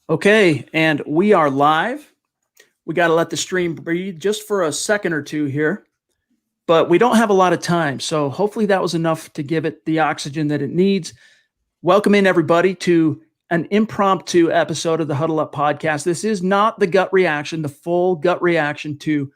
Okay, and we are live. We got to let the stream breathe just for a second or two here, but we don't have a lot of time. So hopefully that was enough to give it the oxygen that it needs. Welcome in, everybody, to an impromptu episode of the Huddle Up podcast. This is not the gut reaction. The full gut reaction to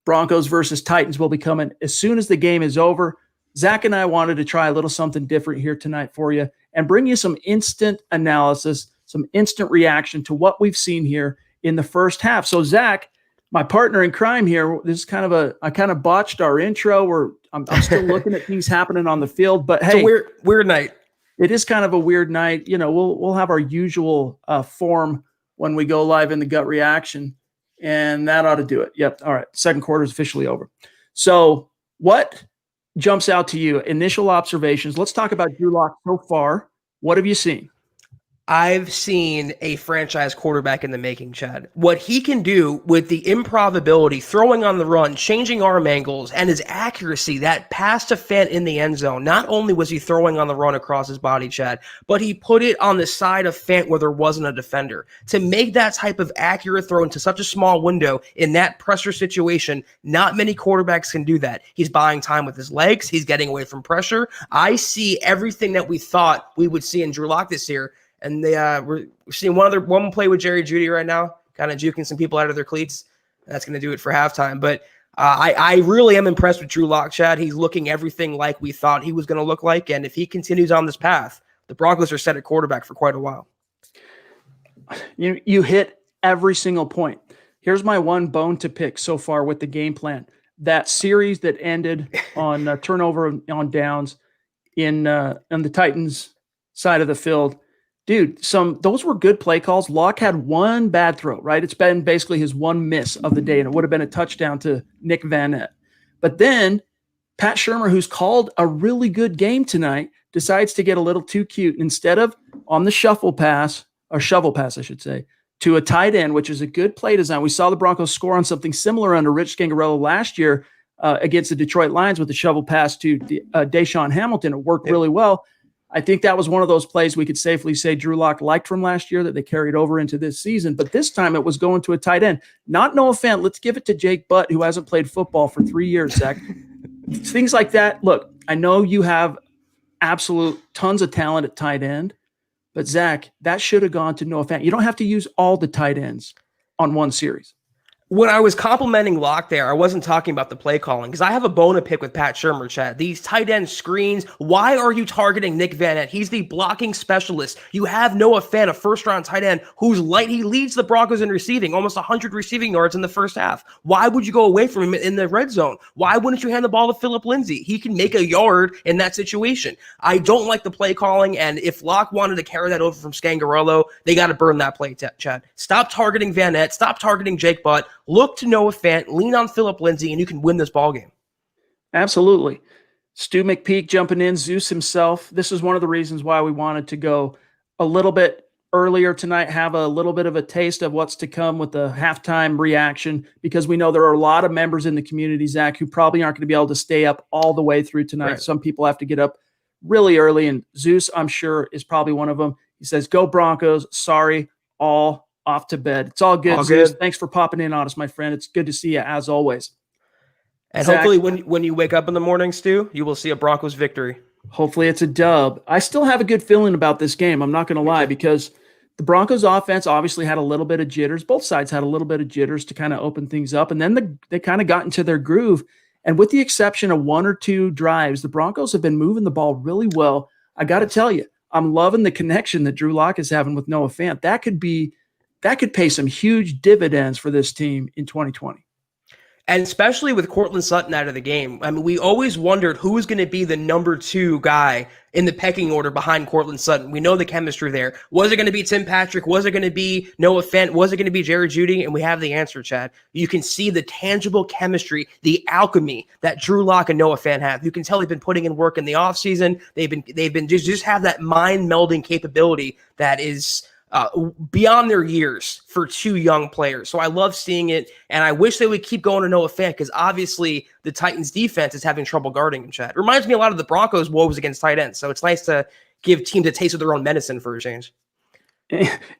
Broncos versus Titans will be coming as soon as the game is over. Zach and I wanted to try a little something different here tonight for you and bring you some instant analysis, some instant reaction to what we've seen here in the first half. So Zach, my partner in crime here, this is I kind of botched our intro. I'm still looking at things happening on the field, but hey, it's a weird night. It is kind of a weird night. You know, we'll have our usual form when we go live in the gut reaction, and that ought to do it. Yep. All right. Second quarter is officially over. So what jumps out to you? Initial observations. Let's talk about Drew Lock so far. What have you seen? I've seen a franchise quarterback in the making, Chad. What he can do with the improbability, throwing on the run, changing arm angles, and his accuracy, that pass to Fant in the end zone. Not only was he throwing on the run across his body, Chad, but he put it on the side of Fant where there wasn't a defender. To make that type of accurate throw into such a small window in that pressure situation, not many quarterbacks can do that. He's buying time with his legs. He's getting away from pressure. I see everything that we thought we would see in Drew Lock this year. And we're seeing one play with Jerry Jeudy right now, kind of juking some people out of their cleats. That's going to do it for halftime. But I really am impressed with Drew Lock, Chad. He's looking everything like we thought he was going to look like. And if he continues on this path, the Broncos are set at quarterback for quite a while. You hit every single point. Here's my one bone to pick so far with the game plan. That series that ended on turnover on downs on the Titans side of the field. Dude, those were good play calls. Locke had one bad throw, right? It's been basically his one miss of the day, and it would have been a touchdown to Nick Van Nett. But then Pat Shurmur, who's called a really good game tonight, decides to get a little too cute. Instead of on the shovel pass, I should say, to a tight end, which is a good play design. We saw the Broncos score on something similar under Rich Scangarello last year against the Detroit Lions with the shovel pass to Deshaun Hamilton. It worked really well. I think that was one of those plays we could safely say Drew Lock liked from last year that they carried over into this season. But this time it was going to a tight end. Not Noah Fant. Let's give it to Jake Butt, who hasn't played football for 3 years, Zach. Things like that. Look, I know you have absolute tons of talent at tight end, but Zach, that should have gone to Noah Fant. You don't have to use all the tight ends on one series. When I was complimenting Locke there, I wasn't talking about the play calling because I have a bone to pick with Pat Shurmur, Chad. These tight end screens, why are you targeting Nick Van Nett? He's the blocking specialist. You have Noah Fant, a first-round tight end, who's light. He leads the Broncos in receiving, almost 100 receiving yards in the first half. Why would you go away from him in the red zone? Why wouldn't you hand the ball to Phillip Lindsay? He can make a yard in that situation. I don't like the play calling, and if Locke wanted to carry that over from Scangarello, they got to burn that play, Chad. Stop targeting Van Nett. Stop targeting Jake Butt. Look to Noah Fant, lean on Phillip Lindsay, and you can win this ballgame. Absolutely. Stu McPeak jumping in, Zeus himself. This is one of the reasons why we wanted to go a little bit earlier tonight, have a little bit of a taste of what's to come with the halftime reaction, because we know there are a lot of members in the community, Zach, who probably aren't going to be able to stay up all the way through tonight. Right. Some people have to get up really early, and Zeus, I'm sure, is probably one of them. He says, "Go Broncos. Sorry, all off to bed." It's all good, Zeus. Thanks for popping in on us, my friend. It's good to see you, as always. And Zach, hopefully when you wake up in the morning, Stu, you will see a Broncos victory. Hopefully it's a dub. I still have a good feeling about this game. I'm not going to lie, because the Broncos offense obviously had a little bit of jitters. Both sides had a little bit of jitters to kind of open things up, and then they kind of got into their groove. And with the exception of one or two drives, the Broncos have been moving the ball really well. I got to tell you, I'm loving the connection that Drew Lock is having with Noah Fant. That could pay some huge dividends for this team in 2020. And especially with Courtland Sutton out of the game. I mean, we always wondered who was going to be the number 2 guy in the pecking order behind Courtland Sutton. We know the chemistry there. Was it going to be Tim Patrick? Was it going to be Noah Fant? Was it going to be Jerry Jeudy? And we have the answer, Chad. You can see the tangible chemistry, the alchemy that Drew Lock and Noah Fant have. You can tell they've been putting in work in the offseason. They've been just have that mind-melding capability that is beyond their years for 2 young players. So I love seeing it, and I wish they would keep going to Noah Fant, because obviously the Titans defense is having trouble guarding him, Chad. Reminds me a lot of the Broncos' woes against tight ends. So it's nice to give teams a taste of their own medicine for a change.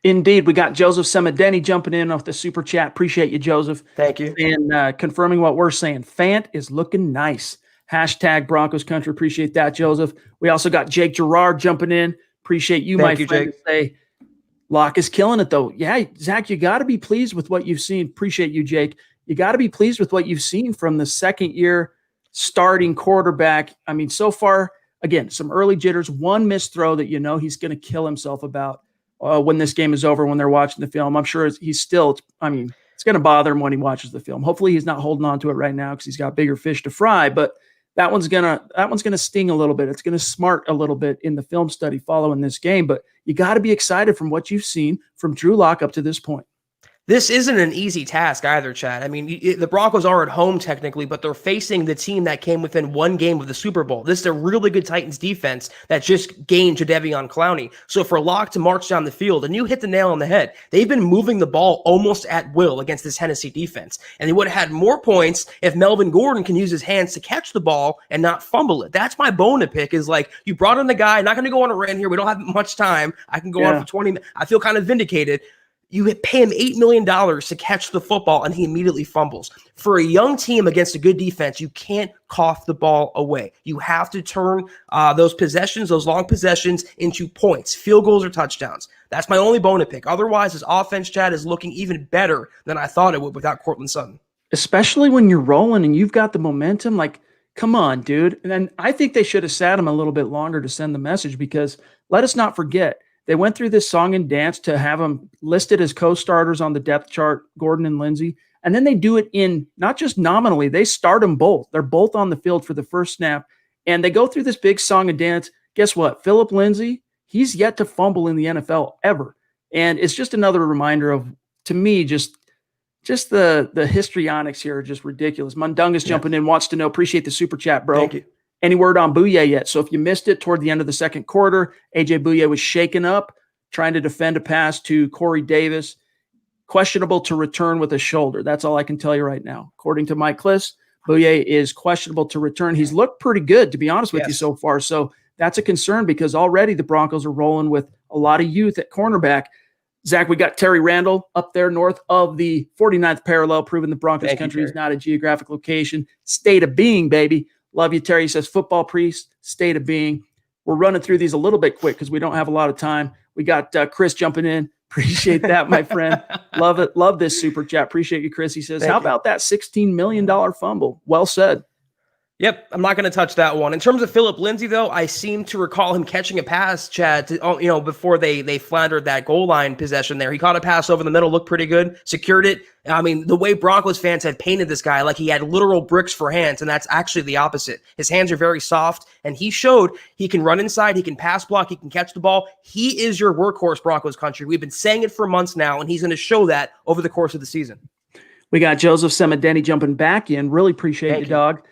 Indeed. We got Joseph Semedeni jumping in off the super chat. Appreciate you, Joseph. Thank you. And confirming what we're saying. Fant is looking nice. Hashtag Broncos country. Appreciate that, Joseph. We also got Jake Gerard jumping in. Appreciate you, Thank my you, friend, Jake. to say Locke is killing it, though. Yeah, Zach, you got to be pleased with what you've seen. Appreciate you, Jake. You got to be pleased with what you've seen from the second-year starting quarterback. I mean, so far, again, some early jitters, one missed throw that you know he's going to kill himself about when this game is over, when they're watching the film. I'm sure he's still, I mean, it's going to bother him when he watches the film. Hopefully he's not holding on to it right now because he's got bigger fish to fry, but that one's gonna sting a little bit. It's gonna smart a little bit in the film study following this game, but you got to be excited from what you've seen from Drew Lock up to this point. This isn't an easy task either, Chad. I mean, the Broncos are at home technically, but they're facing the team that came within one game of the Super Bowl. This is a really good Titans defense that just gained Jadeveon Clowney. So for Locke to march down the field, and you hit the nail on the head, they've been moving the ball almost at will against this Tennessee defense. And they would have had more points if Melvin Gordon can use his hands to catch the ball and not fumble it. That's my bone to pick, is like, you brought in the guy, not going to go on a rant here. We don't have much time. I can go on for 20 minutes. I feel kind of vindicated. You pay him $8 million to catch the football, and he immediately fumbles. For a young team against a good defense, you can't cough the ball away. You have to turn those possessions, those long possessions, into points, field goals, or touchdowns. That's my only bone to pick. Otherwise, his offense, Chad, is looking even better than I thought it would without Courtland Sutton. Especially when you're rolling and you've got the momentum, like, come on, dude. And then I think they should have sat him a little bit longer to send the message, because let us not forget, they went through this song and dance to have them listed as co-starters on the depth chart, Gordon and Lindsey. And then they do it in not just nominally, they start them both. They're both on the field for the first snap. And they go through this big song and dance. Guess what? Phillip Lindsay, he's yet to fumble in the NFL ever. And it's just another reminder of, to me, just the histrionics here are just ridiculous. Mundungus jumping in, wants to know, appreciate the super chat, bro. Thank you. Any word on Bouye yet? So if you missed it toward the end of the second quarter, A.J. Bouye was shaken up, trying to defend a pass to Corey Davis. Questionable to return with a shoulder. That's all I can tell you right now. According to Mike Kliss, Bouye is questionable to return. He's looked pretty good, to be honest with you, so far. So that's a concern, because already the Broncos are rolling with a lot of youth at cornerback. Zach, we got Terry Randall up there north of the 49th parallel, proving the Broncos country is not a geographic location. State of being, baby. Love you, Terry. He says, football priest, state of being. We're running through these a little bit quick because we don't have a lot of time. We got Chris jumping in. Appreciate that, my friend. Love it. Love this super chat. Appreciate you, Chris. He says, how about that $16 million fumble? Well said. Yep, I'm not going to touch that one. In terms of Phillip Lindsay, though, I seem to recall him catching a pass, Chad, before they floundered that goal line possession there. He caught a pass over the middle, looked pretty good, secured it. I mean, the way Broncos fans have painted this guy, like he had literal bricks for hands, and that's actually the opposite. His hands are very soft, and he showed he can run inside, he can pass block, he can catch the ball. He is your workhorse, Broncos country. We've been saying it for months now, and he's going to show that over the course of the season. We got Joseph Semedeni jumping back in. Really appreciate you, dog.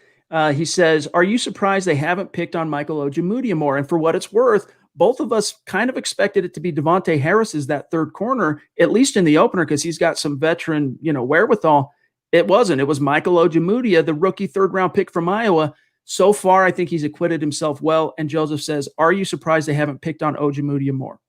He says, are you surprised they haven't picked on Michael Ojemudia more? And for what it's worth, both of us kind of expected it to be Devontae Harris as that third corner, at least in the opener, because he's got some veteran, wherewithal. It wasn't. It was Michael Ojemudia, the rookie third-round pick from Iowa. So far, I think he's acquitted himself well. And Joseph says, are you surprised they haven't picked on Ojemudia more?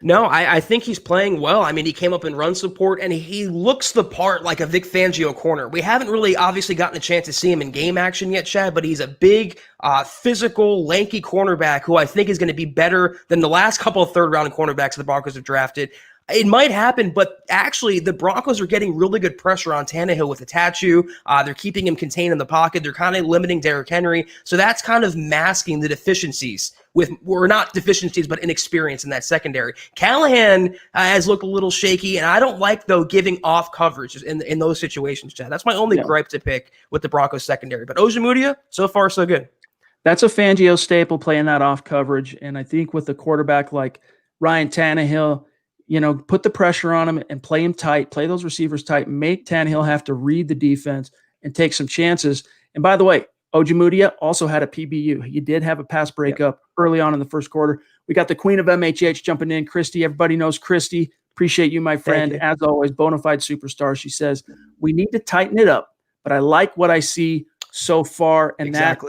No, I think he's playing well. I mean, he came up in run support, and he looks the part like a Vic Fangio corner. We haven't really obviously gotten a chance to see him in game action yet, Chad, but he's a big, physical, lanky cornerback who I think is going to be better than the last couple of third-round cornerbacks the Broncos have drafted. It might happen, but actually the Broncos are getting really good pressure on Tannehill with the tattoo. They're keeping him contained in the pocket. They're kind of limiting Derrick Henry. So that's kind of masking the deficiencies or not deficiencies, but inexperience in that secondary. Callahan has looked a little shaky, and I don't like, though, giving off coverage in those situations, Chad. That's my only gripe to pick with the Broncos secondary. But Ojemudia, so far, so good. That's a Fangio staple, playing that off coverage. And I think with a quarterback like Ryan Tannehill, put the pressure on him and play him tight, play those receivers tight, make Tannehill have to read the defense and take some chances. And by the way, Ojemudia also had a PBU. He did have a pass breakup early on in the first quarter. We got the queen of MHH jumping in, Christy. Everybody knows Christy. Appreciate you, my friend. You. As always, bona fide superstar. She says, we need to tighten it up, but I like what I see so far. And that,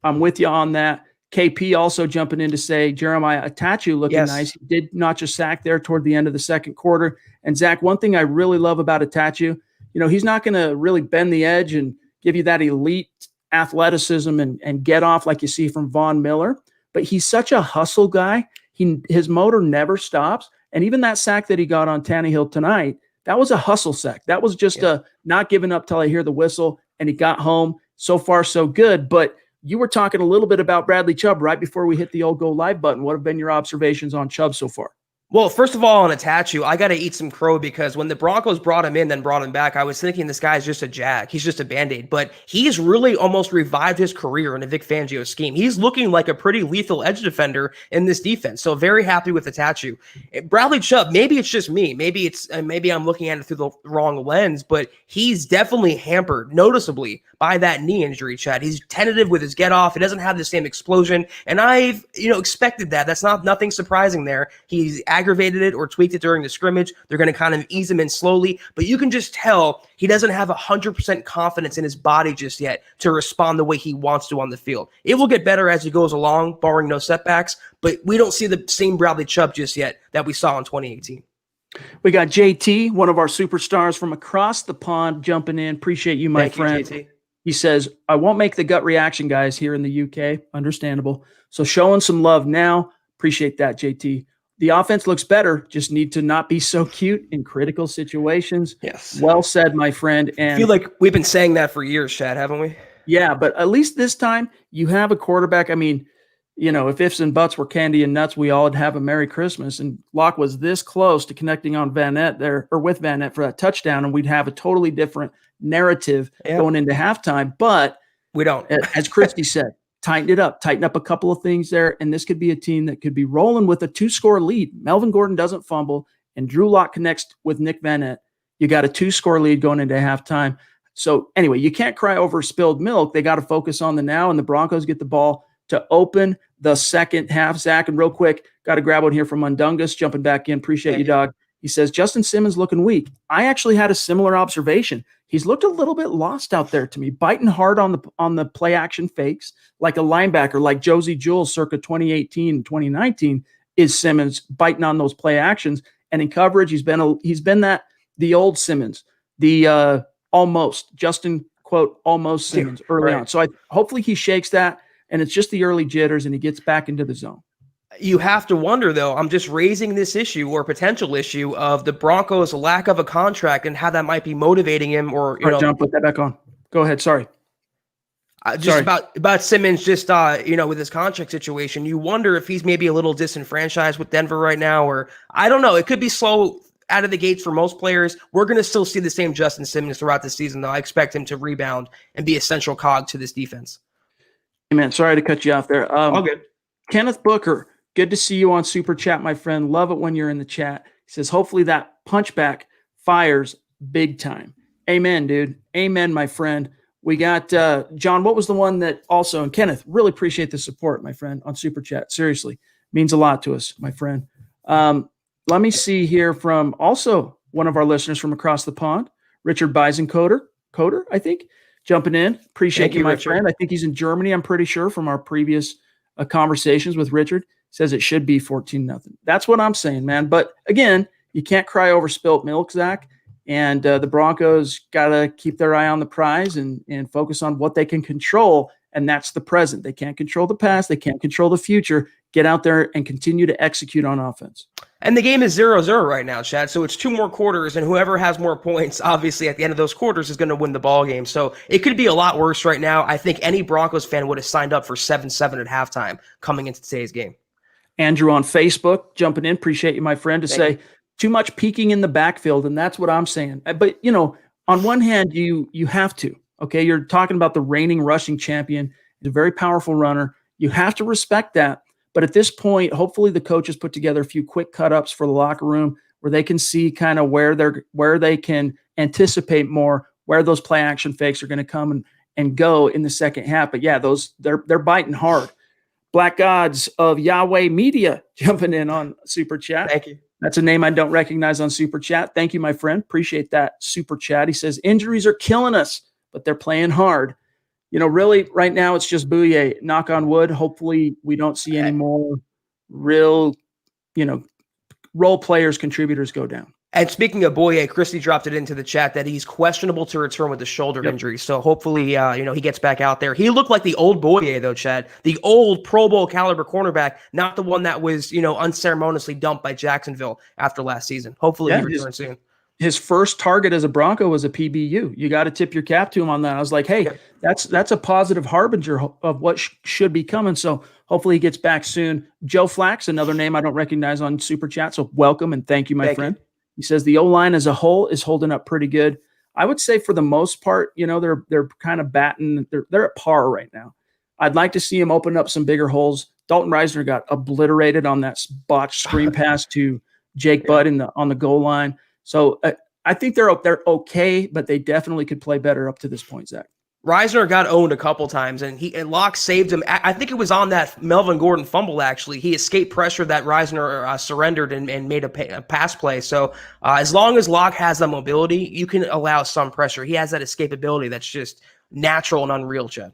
I'm with you on that. KP also jumping in to say Jeremiah Atachu looking nice. He did notch a sack there toward the end of the second quarter. And Zach, one thing I really love about Atachu, he's not going to really bend the edge and give you that elite athleticism and get off like you see from Von Miller, but he's such a hustle guy. His motor never stops. And even that sack that he got on Tannehill tonight, that was a hustle sack. That was just a not giving up till I hear the whistle, and he got home. So far, so good. But you were talking a little bit about Bradley Chubb right before we hit the old go live button. What have been your observations on Chubb so far? Well, first of all, on Atachu, I got to eat some crow because when the Broncos brought him in, then brought him back, I was thinking this guy's just a jack. He's just a Band-Aid. But he's really almost revived his career in a Vic Fangio scheme. He's looking like a pretty lethal edge defender in this defense. So very happy with Atachu. Bradley Chubb, maybe it's just me. Maybe I'm looking at it through the wrong lens, but he's definitely hampered noticeably by that knee injury, Chad. He's tentative with his get off. He doesn't have the same explosion. And I've, expected that. That's nothing surprising there. He's aggravated it or tweaked it during the scrimmage. They're going to kind of ease him in slowly, but you can just tell he doesn't have 100% confidence in his body just yet to respond the way he wants to on the field. It will get better as he goes along, barring no setbacks, but we don't see the same Bradley Chubb just yet that we saw in 2018. We got JT, one of our superstars from across the pond, jumping in. Appreciate you, my friend. JT. He says, I won't make the gut reaction, guys, here in the UK. Understandable. So showing some love now. Appreciate that, JT. The offense looks better. Just need to not be so cute in critical situations. Yes. Well said, my friend. And I feel like we've been saying that for years, Chad, haven't we? Yeah, but at least this time you have a quarterback. I mean, if ifs and buts were candy and nuts, we all would have a Merry Christmas. And Locke was this close to connecting on Van Nett there, or with Van Nett for that touchdown, and we'd have a totally different narrative going into halftime. But we don't. As Christy said, tighten up a couple of things there, and this could be a team that could be rolling with a 2-score lead. Melvin Gordon doesn't fumble, and Drew Lock connects with Nick Van Nett. You got a 2-score lead going into halftime. So anyway, you can't cry over spilled milk. They got to focus on the now, and the Broncos get the ball to open the second half. Zach, and real quick, got to grab one here from Mundungus, jumping back in. Appreciate you, dog. He says, Justin Simmons looking weak. I actually had a similar observation. He's looked a little bit lost out there to me, biting hard on the play action fakes, like a linebacker, like Josie Jewell circa 2018, 2019, is Simmons biting on those play actions. And in coverage, he's been the old Simmons, the almost Justin quote, almost Simmons early on. So hopefully he shakes that, and it's just the early jitters and he gets back into the zone. You have to wonder, though, I'm just raising this issue or potential issue of the Broncos' lack of a contract and how that might be motivating him or, John, put that back on. Go ahead. Sorry. About Simmons, with his contract situation, you wonder if he's maybe a little disenfranchised with Denver right now, or I don't know. It could be slow out of the gates for most players. We're going to still see the same Justin Simmons throughout the season, though. I expect him to rebound and be a central cog to this defense. Hey, man, sorry to cut you off there. All good. Kenneth Booker, good to see you on Super Chat, my friend. Love it when you're in the chat. He says, hopefully that punchback fires big time. Amen, dude. Amen, my friend. We got John. What was the one that also, and Kenneth, really appreciate the support, my friend, on Super Chat. Seriously, means a lot to us, my friend. Let me see here from also one of our listeners from across the pond, Richard Beisencoder, I think, jumping in. Appreciate you, my Richard. friend. I think he's in Germany, I'm pretty sure, from our previous conversations with Richard. Says it should be 14-0. That's what I'm saying, man. But again, you can't cry over spilt milk, Zach. And the Broncos got to keep their eye on the prize and focus on what they can control, and that's the present. They can't control the past. They can't control the future. Get out there and continue to execute on offense. And the game is 0-0 right now, Chad. So it's 2 more quarters, and whoever has more points, obviously, at the end of those quarters is going to win the ball game. So it could be a lot worse right now. I think any Broncos fan would have signed up for 7-7 at halftime coming into today's game. Andrew on Facebook jumping in. Appreciate you, my friend, to say too much peeking in the backfield, and that's what I'm saying. But, on one hand, you have to. Okay, you're talking about the reigning rushing champion. He's a very powerful runner. You have to respect that. But at this point, hopefully the coaches put together a few quick cut-ups for the locker room where they can see kind of where they can anticipate more, where those play action fakes are going to come and go in the second half. But yeah, they're biting hard. Black Gods of Yahweh Media jumping in on Super Chat. Thank you. That's a name I don't recognize on Super Chat. Thank you, my friend. Appreciate that Super Chat. He says, injuries are killing us, but they're playing hard. really right now it's just Bouye. Knock on wood. Hopefully we don't see any more real, role players, contributors go down. And speaking of Boye, Christy dropped it into the chat that he's questionable to return with the shoulder injury. So hopefully, he gets back out there. He looked like the old Boye, though, Chad. The old Pro Bowl caliber cornerback, not the one that was, unceremoniously dumped by Jacksonville after last season. Hopefully he returns soon. His first target as a Bronco was a PBU. You got to tip your cap to him on that. I was like, hey, that's a positive harbinger of what should be coming. So hopefully he gets back soon. Joe Flax, another name I don't recognize on Super Chat. So welcome and thank you, my friend. He says the O-line as a whole is holding up pretty good. I would say for the most part, they're kind of batting. They're at par right now. I'd like to see him open up some bigger holes. Dalton Reisner got obliterated on that botched screen pass to Jake Butt on the goal line. So I think they're okay, but they definitely could play better up to this point, Zach. Reisner got owned a couple times, and Locke saved him. I think it was on that Melvin Gordon fumble, actually. He escaped pressure that Reisner surrendered and made a pass play. So as long as Locke has that mobility, you can allow some pressure. He has that escapability that's just natural and unreal, Chad.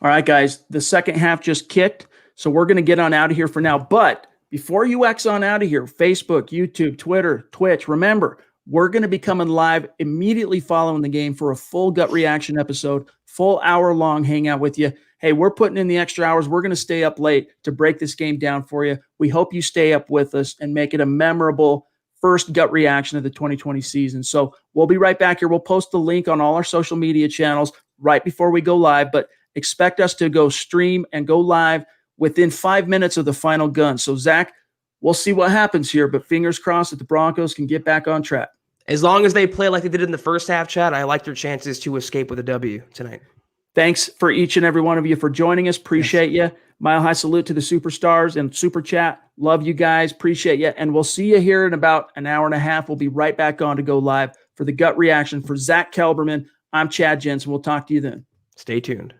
All right, guys. The second half just kicked, so we're going to get on out of here for now. But before you X on out of here, Facebook, YouTube, Twitter, Twitch, remember, we're going to be coming live immediately following the game for a full gut reaction episode, full hour-long hangout with you. Hey, we're putting in the extra hours. We're going to stay up late to break this game down for you. We hope you stay up with us and make it a memorable first gut reaction of the 2020 season. So we'll be right back here. We'll post the link on all our social media channels right before we go live, but expect us to go stream and go live within 5 minutes of the final gun. So, Zach, we'll see what happens here, but fingers crossed that the Broncos can get back on track. As long as they play like they did in the first half, Chad, I like their chances to escape with a W tonight. Thanks for each and every one of you for joining us. Appreciate you. Mile high salute to the superstars and Super Chat. Love you guys. Appreciate you. And we'll see you here in about an hour and a half. We'll be right back on to go live for the gut reaction. For Zack Kelberman, I'm Chad Jensen. We'll talk to you then. Stay tuned.